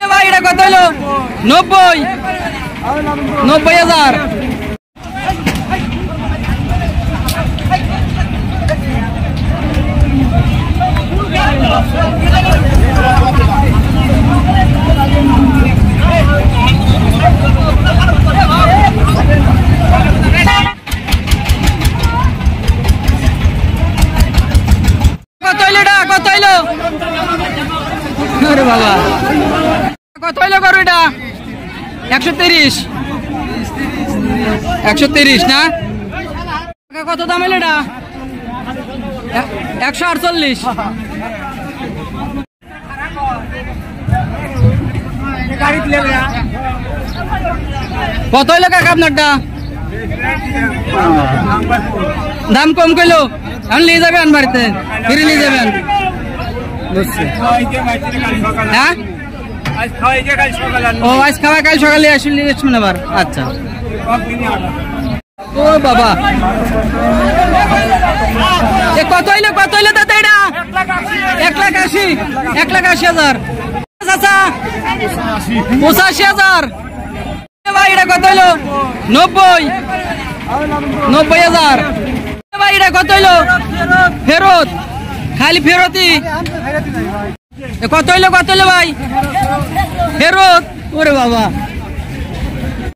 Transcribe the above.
ভাই এটা কত হলো? 90 90,000। কত হইলো এটা? কত হইলো? আরে বাবা কত হইলো করো এটা? 130 130 না? কত দাম হইলো এটা? 148। কত হইলো কাকা আপনারটা? দাম কম কইলো, এখন নিয়ে যাবেন বাড়িতে, ফিরে নিয়ে যাবেন। হ্যাঁ ও আজ খাওয়া কাল সকালে আসলে আবার। আচ্ছা ও বাবা কত হইলো? কত হইলো দাদা এটা? 1,80,000। আচ্ছা 85,000। ভাই এটা কত হইলো? 90,000। ভাই এটা কত হইলো? ফেরত, খালি ফেরতই। কত হইলো? কত হইলো ভাই? ফেরত। ওরে বাবা